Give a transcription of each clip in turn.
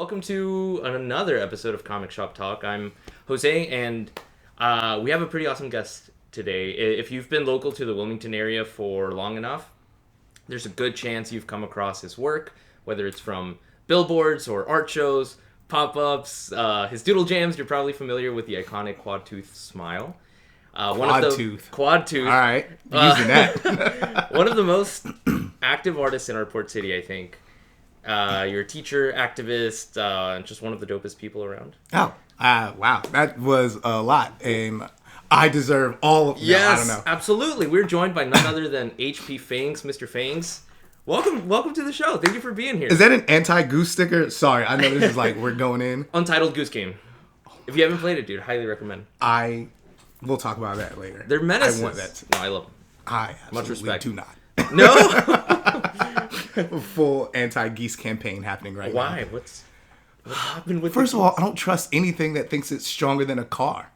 welcome to another episode of Comic Shop Talk. I'm Jose, and we have a pretty awesome guest today. If you've been local to the Wilmington area for long enough, there's a good chance you've come across his work, whether it's from billboards or art shows, pop-ups, his doodle jams. You're probably familiar with the iconic quad-tooth smile. Quad tooth. Quad tooth. All right, using that. One of the most active artists in our port city, I think. You're a teacher, activist, and just one of the dopest people around. Oh, wow. That was a lot. And I deserve all of Yes, no, I don't know. Absolutely. We're joined by none other than HP Fangs, Mr. Fangs. Welcome to the show. Thank you for being here. Is that an anti-goose sticker? Sorry, I know this is like we're going in. Untitled Goose Game. If you haven't played it, dude, highly recommend. We'll talk about that later. They're menaces. I want that. No, I love them. I Much respect. do not. No? A full anti-geese campaign happening right now. Why? What happened with First of all, I don't trust anything that thinks it's stronger than a car.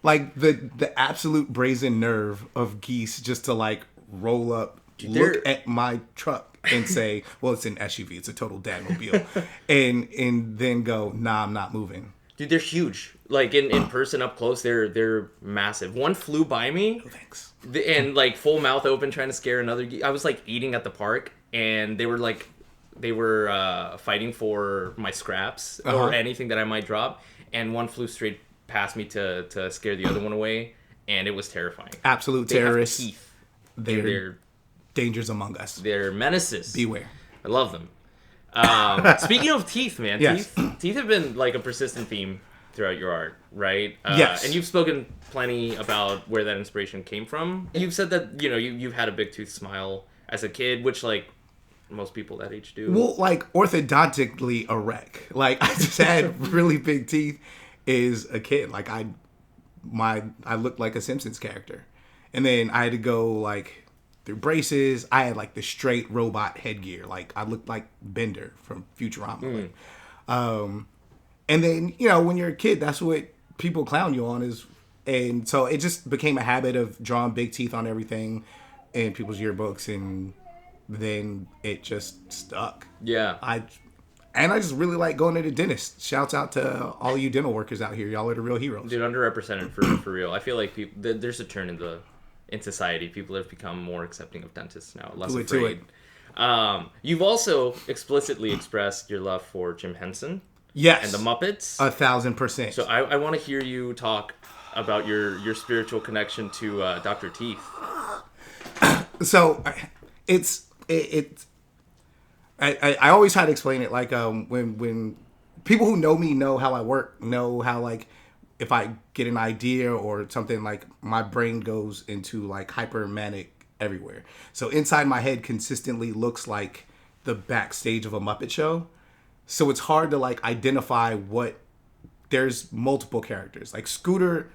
Like the absolute brazen nerve of geese just to like roll up, dude, look at my truck and say, well, it's an SUV, it's a total dadmobile, and then go, nah, I'm not moving. Dude, they're huge. Like in person up close, they're massive. One flew by me. Oh, thanks. And like full mouth open trying to scare another geese. I was like eating at the park and they were fighting for my scraps or anything that I might drop, and one flew straight past me to scare the other one away, and it was terrifying. Absolute they terrorists. Have teeth. They're dangers among us. They're menaces. Beware. I love them. Speaking of teeth, man, yes. teeth have been like a persistent theme throughout your art, right? Yes. And you've spoken plenty about where that inspiration came from. You've said that, you've had a big tooth smile as a kid, which, like, most people that age do. Well, like, orthodontically a wreck. Like, I just had really big teeth as a kid. Like, I looked like a Simpsons character. And then I had to go, like, through braces. I had, like, the straight robot headgear. Like, I looked like Bender from Futurama. And then, when you're a kid, that's what people clown you on is. And so it just became a habit of drawing big teeth on everything in people's yearbooks. And then it just stuck. Yeah. I just really like going to the dentist. Shouts out to all you dental workers out here. Y'all are the real heroes. Dude, underrepresented for real. I feel like there's a turn in society. People have become more accepting of dentists now, less afraid. You've also explicitly expressed your love for Jim Henson. Yes. And the Muppets. 1,000%. So I want to hear you talk about your spiritual connection to Dr. Teeth. So I always try to explain it like when people who know me know how I work, know how, like, if I get an idea or something, like, my brain goes into like hyper manic everywhere. So inside my head consistently looks like the backstage of a Muppet show. So it's hard to like identify there's multiple characters. Like Scooter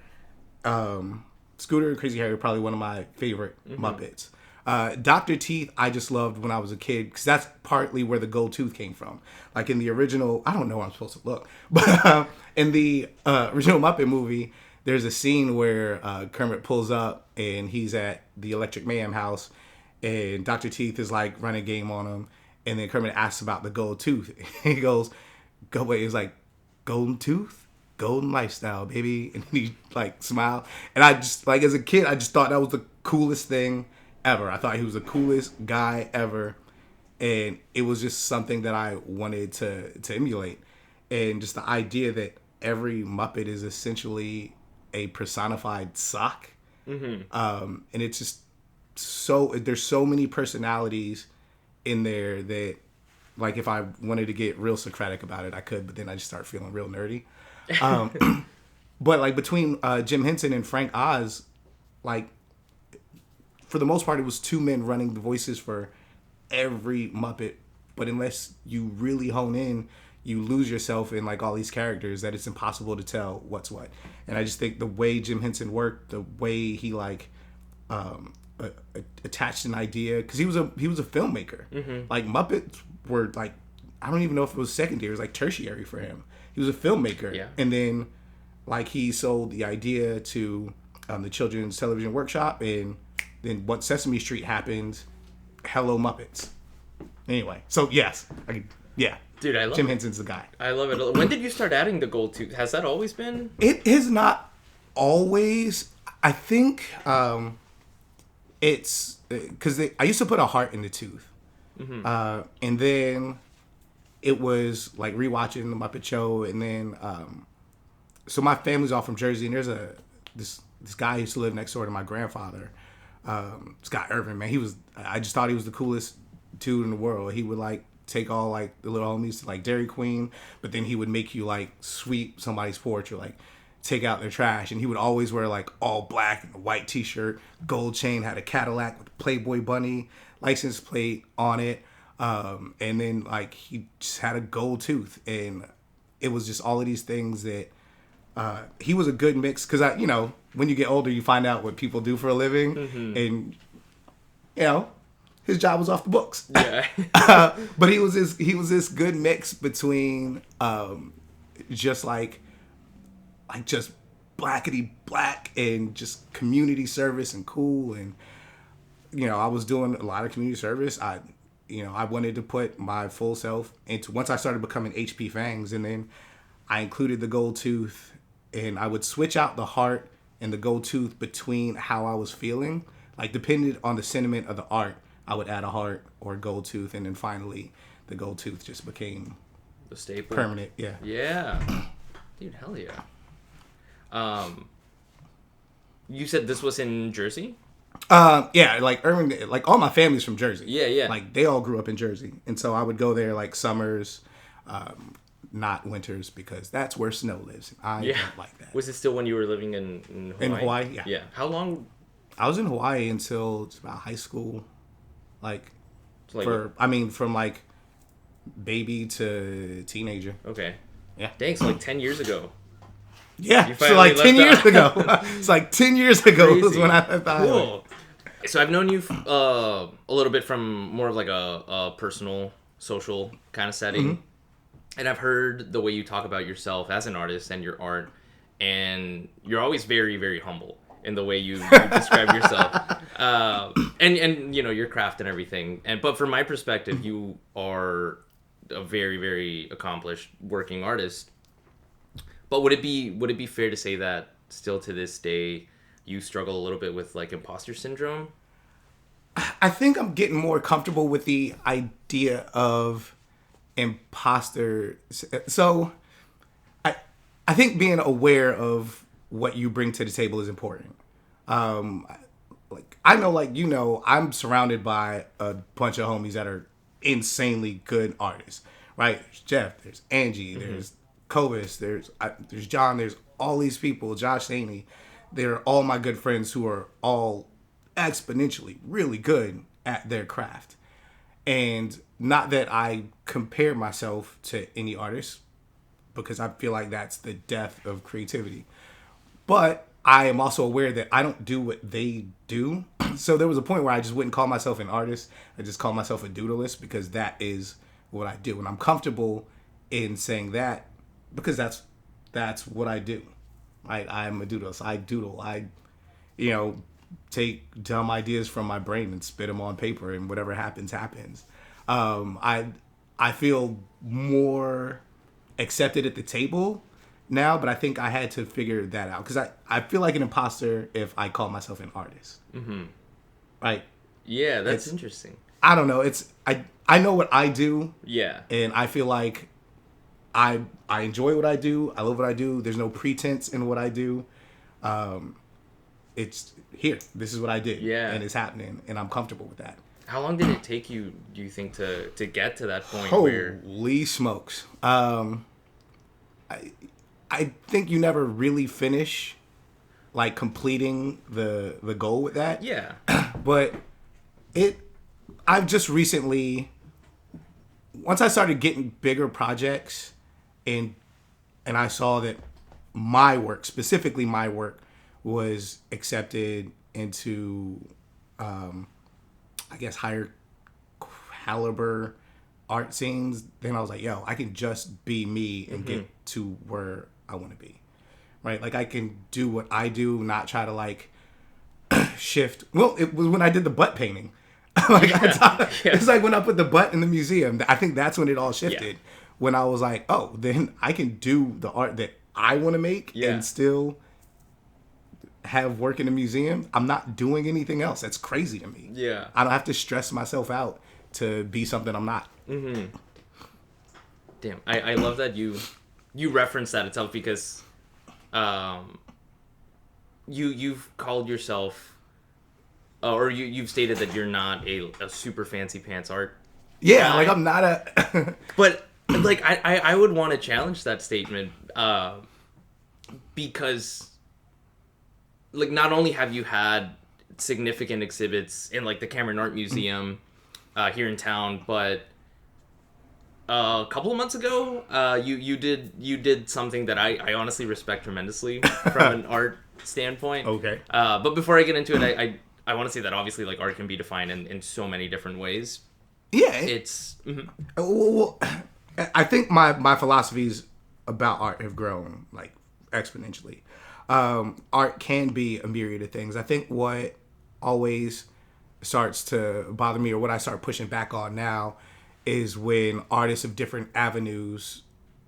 and Crazy Harry are probably one of my favorite Muppets. Dr. Teeth, I just loved when I was a kid because that's partly where the gold tooth came from. Like in the original, I don't know where I'm supposed to look, but in the original Muppet movie, there's a scene where Kermit pulls up and he's at the Electric Mayhem house, and Dr. Teeth is like running game on him, and then Kermit asks about the gold tooth. He goes, it's like, golden tooth? Golden lifestyle, baby. And he like smiled. And I just, like, as a kid, I just thought that was the coolest thing ever. I thought he was the coolest guy ever. And it was just something that I wanted to emulate. And just the idea that every Muppet is essentially a personified sock. And it's just there's so many personalities in there that, like, if I wanted to get real Socratic about it, I could, but then I just start feeling real nerdy. But like between Jim Henson and Frank Oz, like, for the most part, it was two men running the voices for every Muppet. But unless you really hone in, you lose yourself in like all these characters that it's impossible to tell what's what. And I just think the way Jim Henson worked, the way he like attached an idea, because he was a filmmaker. Like Muppets were like, I don't even know if it was secondary, it was like tertiary for him. He was a filmmaker. Yeah. And then like he sold the idea to the Children's Television Workshop, and then once Sesame Street happened, hello Muppets. Anyway, so yes, Dude, I love Jim it. Henson's the guy. I love it. When did you start adding the gold tooth? Has that always been? It is not always. I think it's because I used to put a heart in the tooth, and then it was like rewatching the Muppet Show, and then so my family's all from Jersey, and there's this guy who used to live next door to my grandfather. Scott Irvin, man, I just thought he was the coolest dude in the world. He would like take all like the little homies to like Dairy Queen, but then he would make you like sweep somebody's porch or like take out their trash, and he would always wear like all black and a white t-shirt, gold chain, had a Cadillac with a Playboy bunny license plate on it, and then like he just had a gold tooth, and it was just all of these things that he was a good mix, because when you get older you find out what people do for a living, and his job was off the books. Yeah. But he was this good mix between just like just blackety black and just community service and cool, and I was doing a lot of community service. I wanted to put my full self into, once I started becoming HP Fangs, and then I included the gold tooth, and I would switch out the heart and the gold tooth between how I was feeling, like depending on the sentiment of the art. I would add a heart or a gold tooth, and then finally the gold tooth just became The staple. permanent. Yeah. Yeah. Dude, hell yeah. You said this was in Jersey? Yeah, like Irving, like all my family's from Jersey. Yeah, yeah. Like they all grew up in Jersey, and so I would go there like summers, not winters, because that's where snow lives. I don't like that. Was it still when you were living in Hawaii? In Hawaii, yeah. Yeah. How long? I was in Hawaii until just about high school, from like baby to teenager. Okay. Yeah. Dang, so like 10 years ago. Yeah, You so finally like 10 left years out. ago. It's like 10 years ago was Crazy. when I left the island. Cool. So I've known you a little bit from more of like a personal, social kind of setting. And I've heard the way you talk about yourself as an artist and your art. And you're always very, very humble in the way you describe yourself. And your craft and everything. But from my perspective, you are a very, very accomplished working artist. But would it be fair to say that still to this day you struggle a little bit with like imposter syndrome? I think I'm getting more comfortable with the idea of imposter. So I think being aware of what you bring to the table is important. I know, I'm surrounded by a bunch of homies that are insanely good artists, right? There's Jeff, there's Angie, there's Kovis, there's John, there's all these people, Josh Saney. They're all my good friends who are all exponentially really good at their craft. And not that I compare myself to any artist, because I feel like that's the death of creativity. But I am also aware that I don't do what they do. So there was a point where I just wouldn't call myself an artist. I just call myself a doodleist, because that is what I do. And I'm comfortable in saying that because that's what I do. I'm a doodlist. I doodle. I take dumb ideas from my brain and spit them on paper, and whatever happens, happens. I feel more accepted at the table now, but I think I had to figure that out, because I feel like an imposter if I call myself an artist. Right? Yeah, that's interesting. I don't know. I know what I do. Yeah. And I feel like I enjoy what I do. I love what I do. There's no pretense in what I do. It's here. This is what I did. Yeah. And it's happening, and I'm comfortable with that. How long did it take you, do you think, to get to that point where... Holy smokes. I think you never really finish like completing the goal with that. Yeah. But I've just recently, once I started getting bigger projects, and I saw that my work, specifically my work, was accepted into I guess higher caliber art scenes, then I was like, yo, I can just be me and get to where I want to be. Right? Like I can do what I do, not try to like shift. Well, it was when I did the butt painting. It's like when I put the butt in the museum. I think that's when it all shifted. when I was like, oh, then I can do the art that I want to make and still have work in a museum. I'm not doing anything else. That's crazy to me. Yeah. I don't have to stress myself out to be something I'm not. Mm-hmm. Damn, I love that you reference that itself, because you've called yourself, or you've stated that you're not a super fancy pants art Yeah, guy. like I'm not a... But like I would want to challenge that statement, because like not only have you had significant exhibits in like the Cameron Art Museum here in town, but a couple of months ago, you did something that I honestly respect tremendously from an art standpoint. Okay. But before I get into it, I want to say that obviously like art can be defined in so many different ways. Yeah. It's Well, I think my philosophies about art have grown like exponentially. Art can be a myriad of things. I think what always starts to bother me, or what I start pushing back on now, is when artists of different avenues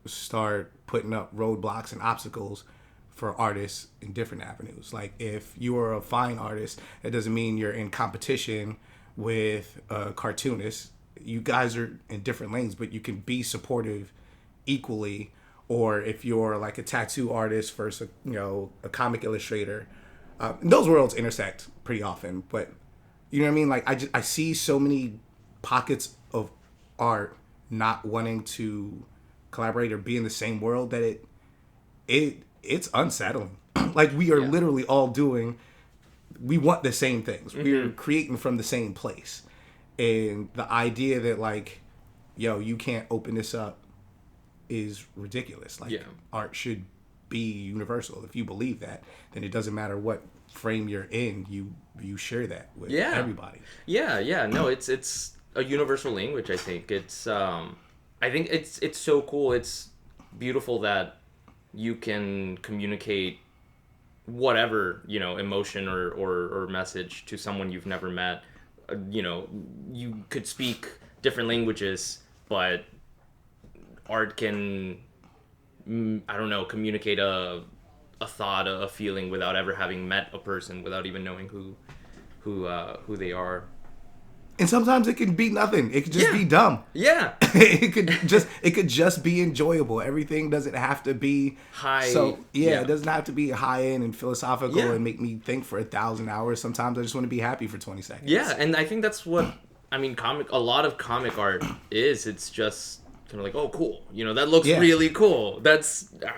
start putting up roadblocks and obstacles for artists in different avenues. Like, if you are a fine artist, it doesn't mean you're in competition with a cartoonist. You guys are in different lanes, but you can be supportive equally. Or if you're like a tattoo artist versus a comic illustrator, those worlds intersect pretty often. But you know what I mean? Like, I see so many pockets of art not wanting to collaborate or be in the same world that it's unsettling. Like, we are literally all we want the same things. Mm-hmm. We're creating from the same place. And the idea that like, you can't open this up is ridiculous. Like, art should be universal. If you believe that, then it doesn't matter what frame you're in, you share that with everybody. No, it's a universal language. I think it's so cool. It's beautiful that you can communicate whatever emotion or message to someone you've never met. You could speak different languages, but art can communicate a thought, a feeling, without ever having met a person, without even knowing who they are. And sometimes it can be nothing. It could just be dumb. Yeah. it could just be enjoyable. Everything doesn't have to be high. So it doesn't have to be high end and philosophical and make me think for 1,000 hours. Sometimes I just want to be happy for 20 seconds. Yeah, and I think that's what a lot of comic art is. It's just kind of like, oh, cool. That looks really cool.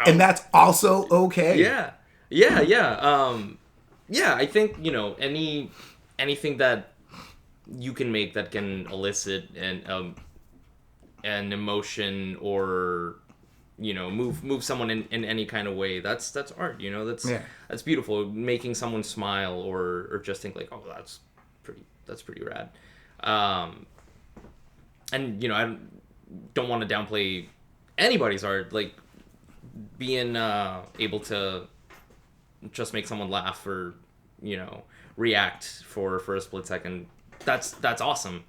And that's also okay. Yeah. I think anything that you can make that can elicit an emotion, or move someone in any kind of way, that's art. That's beautiful. Making someone smile, or just think like, oh, that's pretty rad. And I don't want to downplay anybody's art. Like, being able to just make someone laugh, or react for a split second, that's awesome.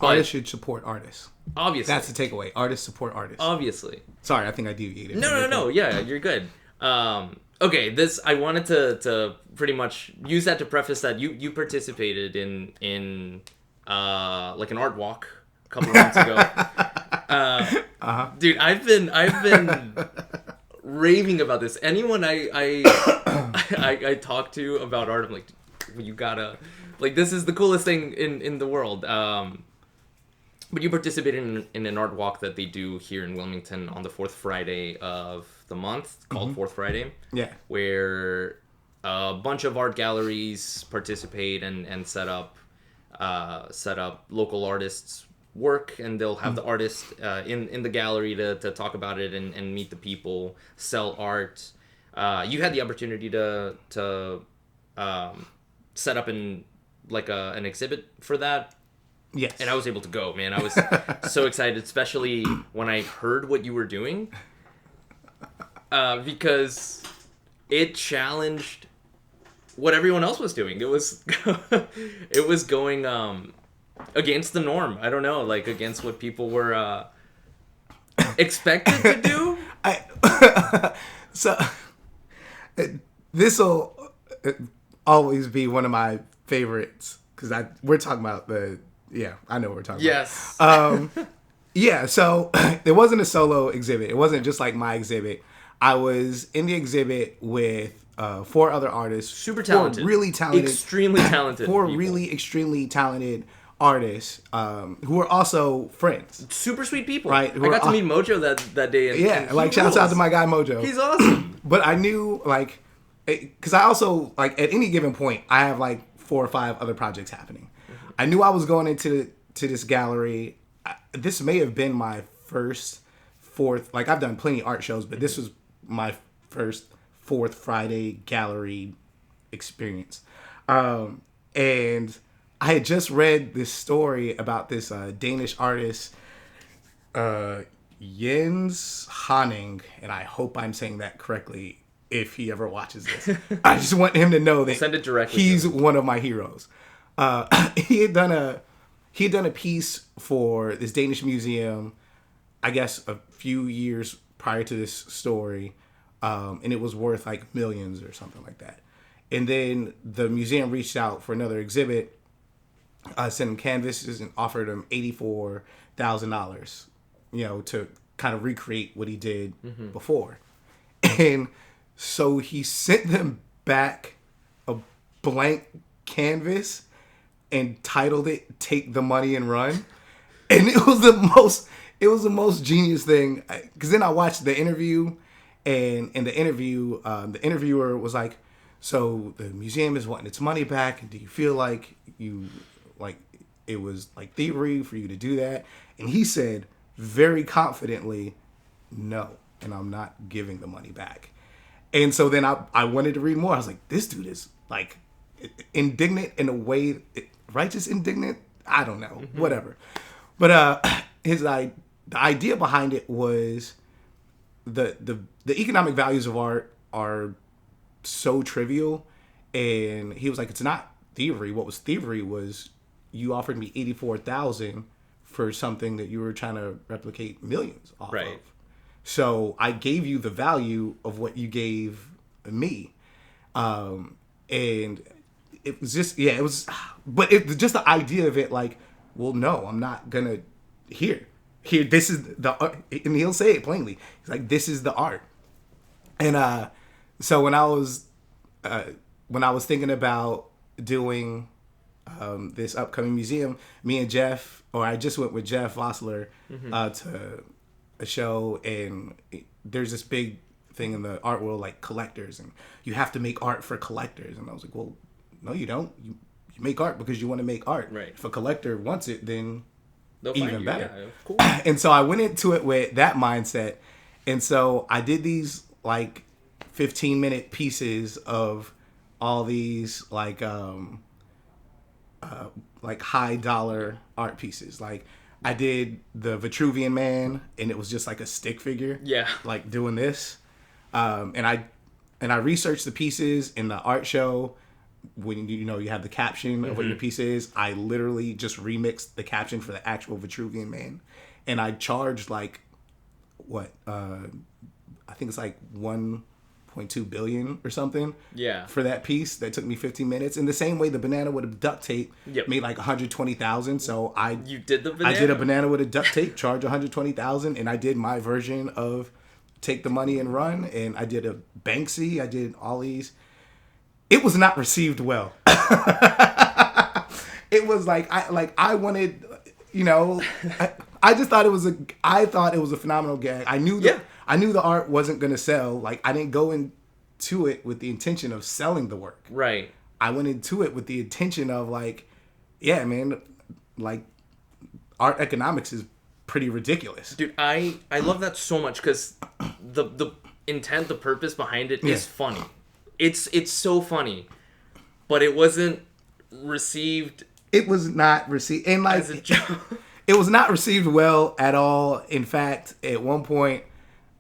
Artists should support artists. Obviously. That's the takeaway. Artists support artists. Obviously. Sorry, I think I deviated. No. Yeah, you're good. Okay, I wanted to pretty much use that to preface that you participated in like an art walk a couple months ago. Dude, I've been raving about this. Anyone I talk to about art, I'm like, you gotta, like, this is the coolest thing in the world. But you participated in an art walk that they do here in Wilmington on the fourth Friday of the month, called Fourth Friday. Yeah. Where a bunch of art galleries participate and set up local artists' work, and they'll have the artist in the gallery to talk about it and meet the people, sell art. You had the opportunity to set up an exhibit for that. Yes. And I was able to go, man. I was so excited, especially when I heard what you were doing, because it challenged what everyone else was doing. It was going against the norm. I don't know, like against what people were expected to do. So this will always be one of my favorites because we're talking about I know what we're talking Yes. about. Yeah, so it wasn't a solo exhibit. It wasn't just like my exhibit. I was in the exhibit with 4 other artists. Super talented. 4 really talented. Extremely talented 4 people. really extremely talented artists who are also friends. Super sweet people. Right, I got to meet Mojo that day. And like shouts out to my guy Mojo. He's awesome. But I knew like, because I also like at any given point I have like 4 or 5 other projects happening. Mm-hmm. I knew I was going into this gallery. This may have been my first 4th. Like I've done plenty of art shows, but this was my first 4th Friday gallery experience. And I had just read this story about this Danish artist, Jens Hanning, and I hope I'm saying that correctly if he ever watches this. I just want him to know that send it directly he's one of my heroes. He had done a piece for this Danish museum, I guess a few years prior to this story, and it was worth like millions or something like that. And then the museum reached out for another exhibit, sent him canvases and offered him $84,000, to kind of recreate what he did before. And so he sent them back a blank canvas and titled it "Take the Money and Run," and it was the most genius thing. Because then I watched the interview, and in the interview, the interviewer was like, "So the museum is wanting its money back, and do you feel like it was like thievery for you to do that?" And he said very confidently, "No, and I'm not giving the money back." And so then I wanted to read more. I was like, this dude is like indignant in a way, righteous indignant. I don't know, whatever. But the idea behind it was the economic values of art are so trivial, and he was like, it's not thievery. What was thievery was you offered me $84,000 for something that you were trying to replicate millions off of. So I gave you the value of what you gave me. And it was just, but just the idea of it, like, well, no, I'm not gonna, here, this is the art. And he'll say it plainly. He's like, this is the art. And so when I was thinking about doing this upcoming museum, me and Jeff, or I just went with Jeff Vossler to a show, and there's this big thing in the art world, like collectors, and you have to make art for collectors. And I was like, well, no, you don't. You make art because you want to make art. Right. If a collector wants it, then they'll even better. Yeah, cool. And so I went into it with that mindset. And so I did these like 15-minute pieces of all these like high dollar art pieces. Like I did the Vitruvian Man, and it was just like a stick figure. Yeah. Like doing this. And I researched the pieces in the art show. When you have the caption of what your piece is, I literally just remixed the caption for the actual Vitruvian Man, and I charged like what I think it's like 1.2 billion or something. Yeah. For that piece that took me 15 minutes. In the same way, the banana with a duct tape made like 120,000. So I did a banana with a duct tape, charge 120,000, and I did my version of Take the Money and Run, and I did a Banksy. I did all these. It was not received well. It was like I wanted, I just thought it was a phenomenal gag. I knew the art wasn't gonna sell. Like I didn't go into it with the intention of selling the work. Right. I went into it with the intention of like, yeah, man, like art economics is pretty ridiculous. Dude, I love that so much because the intent, the purpose behind it is funny. It's so funny, but it wasn't received. It was not received, and like as a joke. It was not received well at all. In fact, at one point,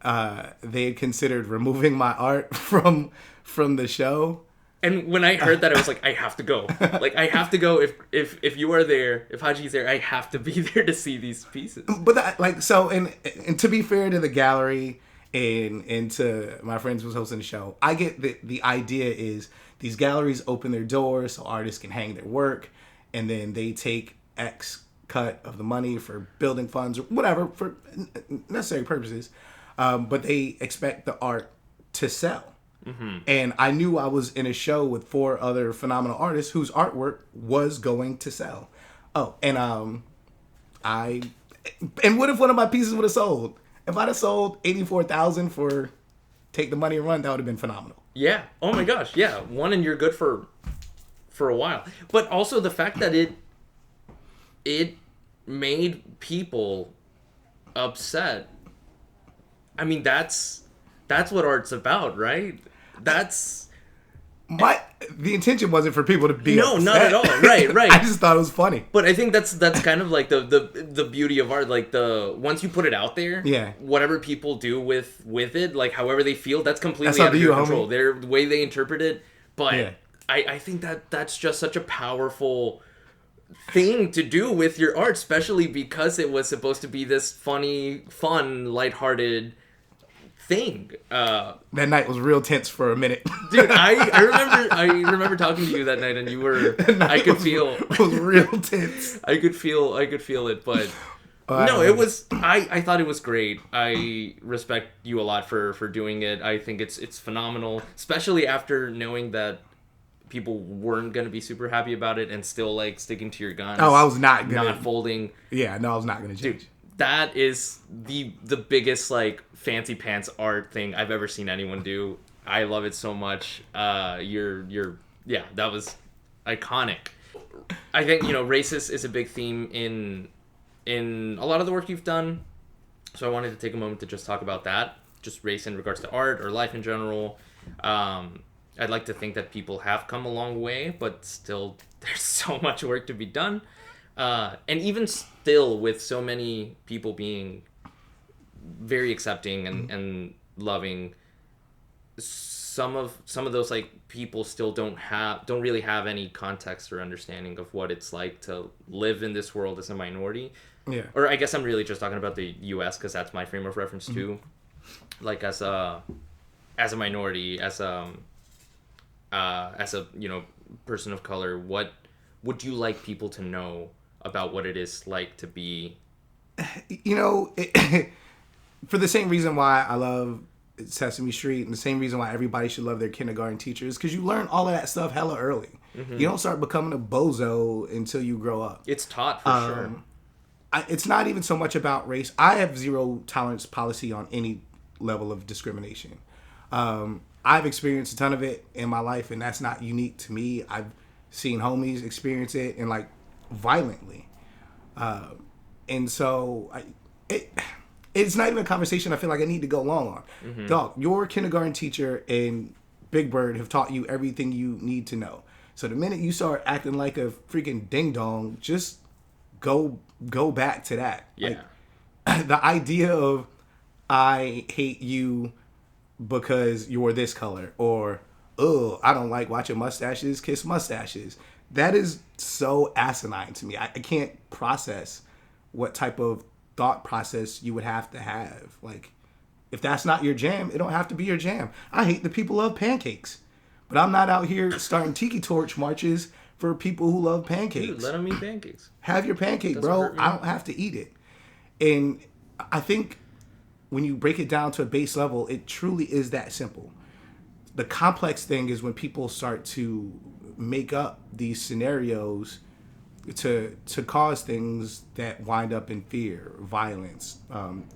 they had considered removing my art from the show And when I heard that, I was like, I have to go. Like, I have to go. If you are there, if Haji's there, I have to be there to see these pieces. But that, like, so, and to be fair to the gallery and to my friends who's hosting the show, I get the idea is these galleries open their doors so artists can hang their work, and then they take X cut of the money for building funds or whatever for necessary purposes, but they expect the art to sell. Mm-hmm. And I knew I was in a show with 4 other phenomenal artists whose artwork was going to sell. Oh, and what if one of my pieces would have sold? If I'd have sold 84,000 for take the money and run, that would have been phenomenal. Yeah. Oh my gosh. Yeah. One, and you're good for a while. But also the fact that it made people upset. I mean, that's what art's about, right? That's the intention wasn't for people to be no, upset. not at all. Right. I just thought it was funny. But I think that's kind of like the beauty of art. Like once you put it out there, yeah, whatever people do with it, like however they feel, that's completely out of your control. The way they interpret it. But yeah. I think that's just such a powerful thing to do with your art, especially because it was supposed to be this funny, fun, lighthearted thing. That night was real tense for a minute. Dude, I remember talking to you that night, and you were I could feel it was real tense. I could feel it, but no, it was I thought it was great. I respect you a lot for doing it. I think it's phenomenal, especially after knowing that people weren't going to be super happy about it and still like sticking to your guns. Oh, I was not folding. Yeah, no, I was not going to change. Dude, that is the biggest like fancy pants art thing I've ever seen anyone do. I love it so much. That was iconic. I think, racist is a big theme in a lot of the work you've done. So I wanted to take a moment to just talk about that, just race in regards to art or life in general. I'd like to think that people have come a long way, but still there's so much work to be done. And even still, with so many people being very accepting and loving, some of those like people still don't really have any context or understanding of what it's like to live in this world as a minority. Yeah. Or I guess I'm really just talking about the U.S. because that's my frame of reference too. Like as a minority, as a person of color, what would you like people to know about what it is like to be? For the same reason why I love Sesame Street and the same reason why everybody should love their kindergarten teachers, because you learn all of that stuff hella early. Mm-hmm. You don't start becoming a bozo until you grow up. It's taught for sure. It's not even so much about race. I have zero tolerance policy on any level of discrimination. I've experienced a ton of it in my life, and that's not unique to me. I've seen homies experience it, and like violently. And so it's not even a conversation I feel like I need to go long on. Mm-hmm. Dog, your kindergarten teacher and Big Bird have taught you everything you need to know. So the minute you start acting like a freaking ding dong, just go back to that. Yeah. Like, the idea of I hate you because you're this color, or I don't like watching mustaches kiss mustaches. That is so asinine to me. I can't process what type of thought process you would have to have. Like, if that's not your jam, it don't have to be your jam. I hate the people who love pancakes, but I'm not out here starting tiki torch marches for people who love pancakes. Dude, let them eat pancakes. Have your pancake, bro. I don't have to eat it. And I think when you break it down to a base level, it truly is that simple. The complex thing is when people start to make up these scenarios to cause things that wind up in fear, violence,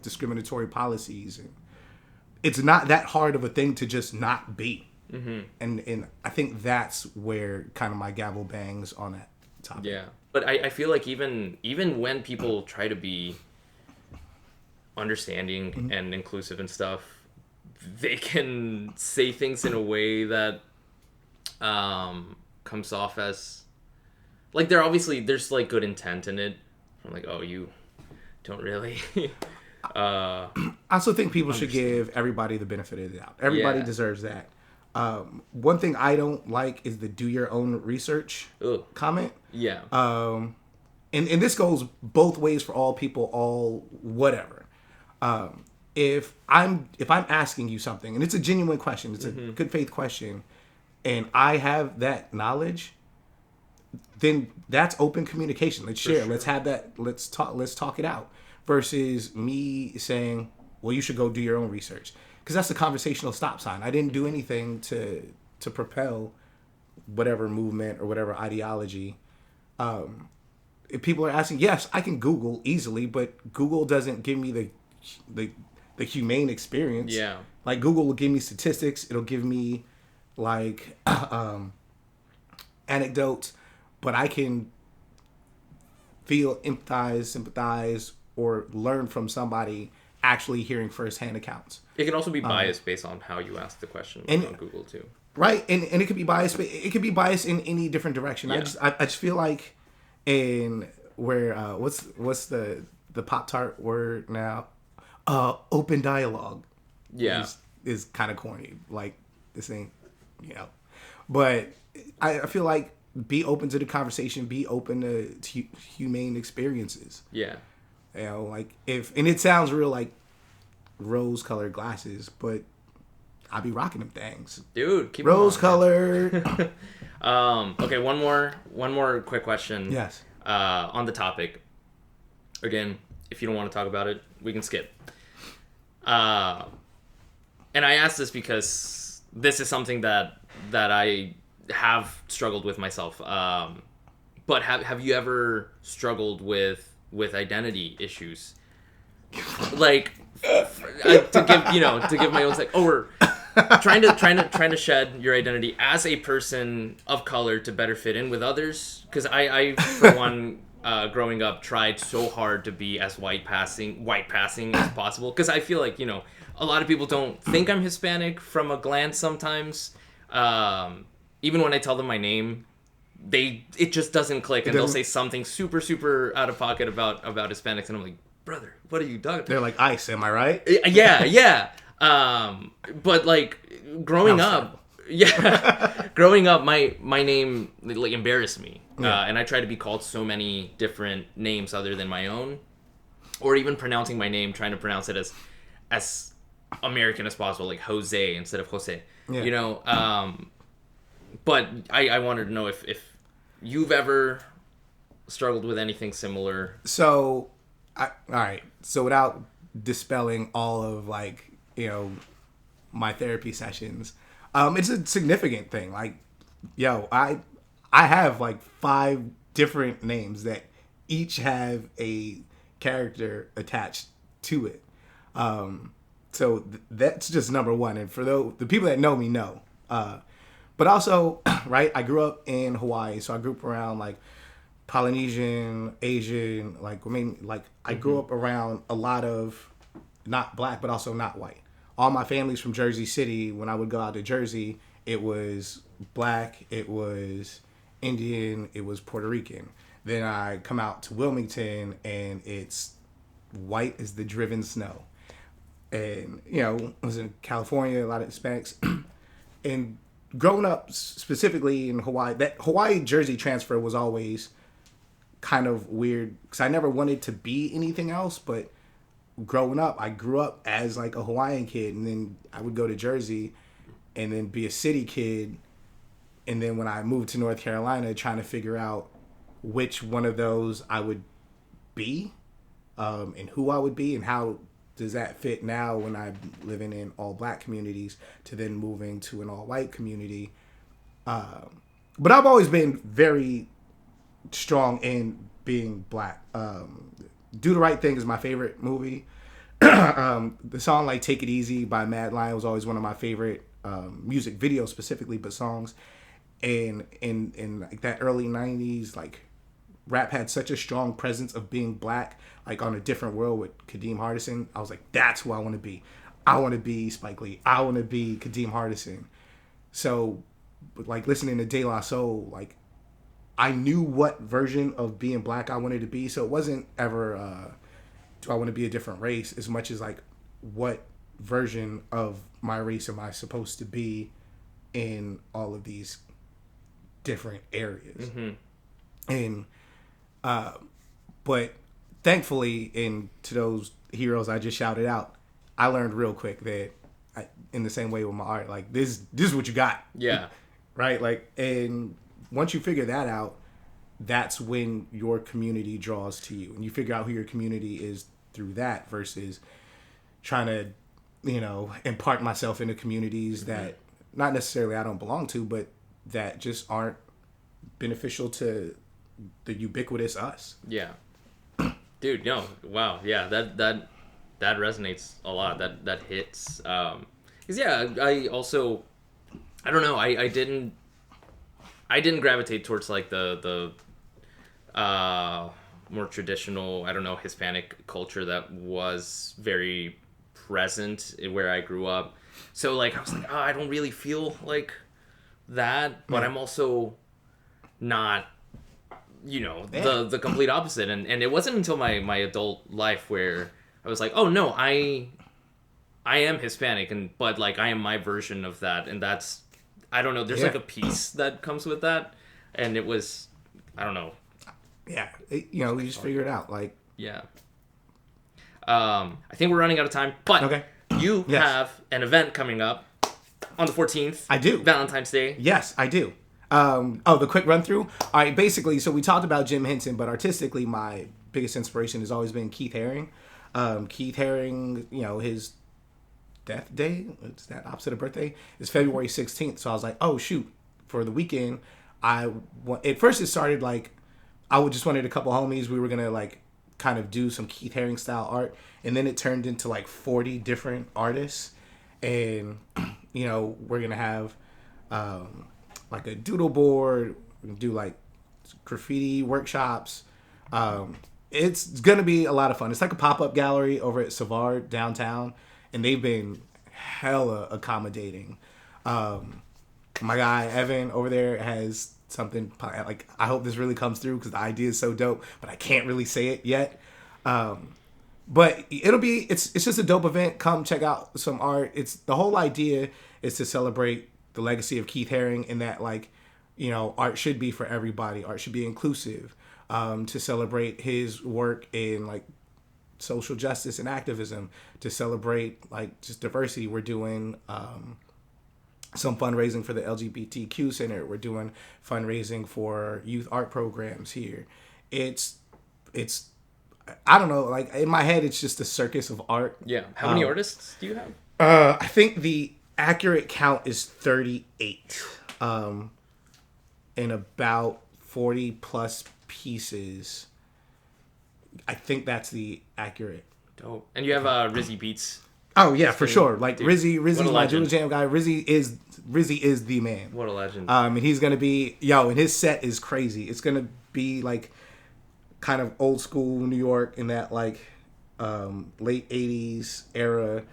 discriminatory policies. And it's not that hard of a thing to just not be. Mm-hmm. And I think that's where kind of my gavel bangs on that topic. Yeah. But I feel like even when people try to be understanding mm-hmm. and inclusive and stuff, they can say things in a way that comes off as like there's like good intent in it. I'm like, oh, you don't really. I also think people should give everybody the benefit of the doubt. Everybody deserves that. One thing I don't like is the do your own research Ugh. comment. Yeah. And this goes both ways for all people, all whatever. If I'm asking you something and it's a genuine question, it's a good faith question, and I have that knowledge, then that's open communication. Let's share. Sure. Let's have that. Let's talk it out. Versus me saying, "Well, you should go do your own research," because that's a conversational stop sign. I didn't do anything to propel whatever movement or whatever ideology. If people are asking, yes, I can Google easily, but Google doesn't give me the humane experience. Yeah. Like Google will give me statistics. It'll give me like anecdotes, but I can feel, empathize, sympathize, or learn from somebody actually hearing firsthand accounts. It can also be biased based on how you ask the question on Google too. Right, and it could be biased. But it could be biased in any different direction. Yeah. I just feel like in where what's the Pop-Tart word now? Open dialogue. Yeah, is kind of corny. Like this ain't, but I feel like be open to the conversation. Be open to humane experiences. Yeah. Like and it sounds real like rose-colored glasses, but I'll be rocking them things, dude. Keep rose-colored. Okay, one more quick question. Yes. On the topic. Again, if you don't want to talk about it, we can skip. And I ask this because this is something that I have struggled with myself. But have you ever struggled with identity issues? Like to give my own sake, or trying to shed your identity as a person of color to better fit in with others. Because I for one, growing up, tried so hard to be as white passing as possible. Because I feel like a lot of people don't think I'm Hispanic from a glance sometimes. Even when I tell them my name, it just doesn't click, and they'll say something super super out of pocket about Hispanics, and I'm like, brother, what are you talking? They're like, ice, am I right? Yeah. But like growing up, my name like embarrassed me, and I tried to be called so many different names other than my own, or even pronouncing my name, trying to pronounce it as American as possible, like Jose instead of Jose. Yeah. But I wanted to know if you've ever struggled with anything similar. So, all right. So without dispelling all of my therapy sessions, it's a significant thing. Like, I have like 5 different names that each have a character attached to it. So that's just number one. And for the people that know me know. But also, right, I grew up in Hawaii, so I grew up around like Polynesian, Asian, I grew up around a lot of not black, but also not white. All my family's from Jersey City. When I would go out to Jersey, it was black, it was Indian, it was Puerto Rican. Then I come out to Wilmington, and it's white as the driven snow. And, I was in California, a lot of Hispanics. And growing up specifically in Hawaii, that Hawaii-Jersey transfer was always kind of weird because I never wanted to be anything else, but growing up, I grew up as like a Hawaiian kid, and then I would go to Jersey and then be a city kid. And then when I moved to North Carolina, trying to figure out which one of those I would be, and who I would be, and how does that fit now when I'm living in all black communities to then moving to an all white community. But I've always been very strong in being black. Do the Right Thing is my favorite movie. The song like Take It Easy by Mad Lion was always one of my favorite music videos specifically, but songs. And in like that early 90s, like rap had such a strong presence of being black, like on A Different World with Kadeem Hardison. I was like, that's who I want to be. I want to be Spike Lee. I want to be Kadeem Hardison. So, like listening to De La Soul, like I knew what version of being black I wanted to be. So it wasn't ever, do I want to be a different race, as much as like what version of my race am I supposed to be in all of these different areas. Mm-hmm. And but thankfully, to those heroes I just shouted out, I learned real quick that in the same way with my art, like this is what you got. Yeah. Right? Like, and once you figure that out, that's when your community draws to you, and you figure out who your community is through that versus trying to, impart myself into communities that not necessarily I don't belong to, but that just aren't beneficial to the ubiquitous us. Yeah. Dude, no. Wow. Yeah, that resonates a lot. That hits. 'Cause yeah, I also, I don't know, I didn't gravitate towards like the more traditional, I don't know, Hispanic culture that was very present where I grew up. So like I was like, I don't really feel like that, but I'm also not, the complete opposite. And it wasn't until my adult life where I was like, oh no, I am Hispanic, but like I am my version of that, and that's, I don't know, there's like a peace that comes with that, and it was, I don't know. Yeah, we just figure it out. Like, yeah. I think we're running out of time, but okay. You have an event coming up on the 14th. I do. Valentine's Day. Yes, I do. The quick run through. All right, basically, so we talked about Jim Henson, but artistically, my biggest inspiration has always been Keith Haring. Keith Haring, his death day, it's that opposite of birthday, is February 16th. So I was like, oh shoot, for the weekend, at first it started like, I just wanted a couple homies. We were going to like kind of do some Keith Haring style art. And then it turned into like 40 different artists. And, we're going to have like a doodle board. We're going to do like graffiti workshops. It's going to be a lot of fun. It's like a pop-up gallery over at Savard downtown. And they've been hella accommodating. My guy, Evan, over there has something like, I hope this really comes through because the idea is so dope, but I can't really say it yet. But it's just a dope event. Come check out some art. The whole idea is to celebrate the legacy of Keith Haring, and that like, art should be for everybody. Art should be inclusive, to celebrate his work in like social justice and activism, to celebrate like just diversity. We're doing, some fundraising for the LGBTQ Center. We're doing fundraising for youth art programs here. It's I don't know, like in my head, it's just a circus of art. Yeah. How many artists do you have? I think the accurate count is 38. And about 40 plus pieces. I think that's the accurate. Dope. And you have Rizzy Beats. Oh yeah, for sure. Like dude, Rizzy's my Doodle Jam guy. Rizzy is the man. What a legend. And he's gonna be and his set is crazy. It's gonna be like kind of old school New York in that like late 80s era,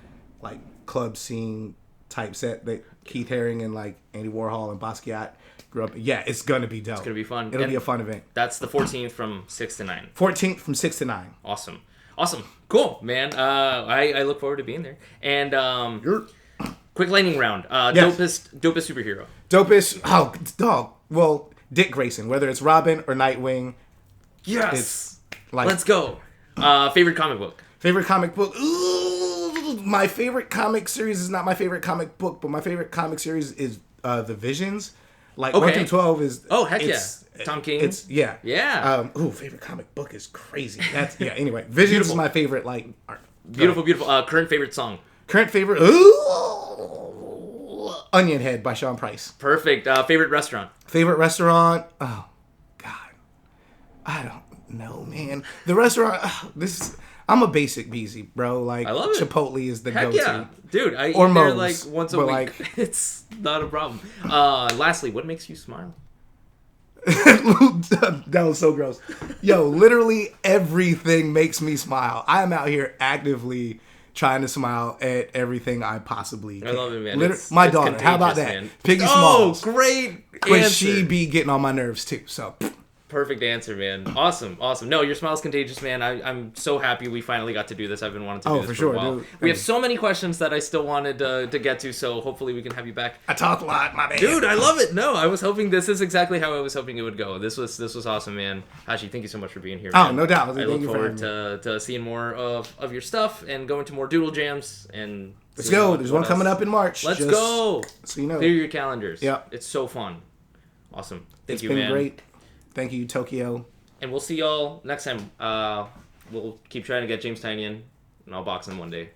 like club scene type set that Keith Haring and like Andy Warhol and Basquiat grew up in. Yeah, it's gonna be dope. It's gonna be fun. It'll be a fun event. That's the 14th from 6 to 9. 14th from 6 to 9. Awesome. Cool, man. I look forward to being there. And quick lightning round. Yes. Dopest superhero. Dopest. Oh, dog. Well, Dick Grayson. Whether it's Robin or Nightwing. Yes. Like, let's go. Favorite comic book. Favorite comic book. Ooh, my favorite comic series is not my favorite comic book, but my favorite comic series is The Visions. Like 1 through 12 is. Oh heck yeah. Tom King. Yeah. Favorite comic book is crazy. That's Anyway, Visions is my favorite like art. Beautiful. Current favorite song. Current favorite. Ooh, Onion Head by Sean Price. Perfect. Favorite restaurant. Favorite restaurant. Oh God, I don't know, man. The restaurant. I'm a basic beezy, bro. Like, I love it. Chipotle is the go-to. Yeah. Dude, I or eat Moe's, there like once a week. Like, it's not a problem. Lastly, what makes you smile? That was so gross. Yo, literally everything makes me smile. I am out here actively trying to smile at everything I possibly can. I love it, man. My daughter, how about that? Man. Piggy Smalls. Oh, great But answer. she be getting on my nerves too, so... Perfect answer, man. Awesome. No, your smile's contagious, man. I'm so happy we finally got to do this. I've been wanting to do this for for sure, a while. dude. We have so many questions that I still wanted to get to, so hopefully we can have you back. I talk a lot, my man. Dude, I love it. No, I was hoping this is exactly how I was hoping it would go. This was awesome, man. Hashi, thank you so much for being here, man. Oh, no doubt. I look forward to seeing more of your stuff and going to more doodle jams and let's go. There's one coming up in March. Let's go. So you know. Clear your calendars. Yeah. It's so fun. Awesome. Thank you, man. man. It's been great. Thank you, Tokyo. And we'll see y'all next time. We'll keep trying to get James Tynion, and I'll box him one day.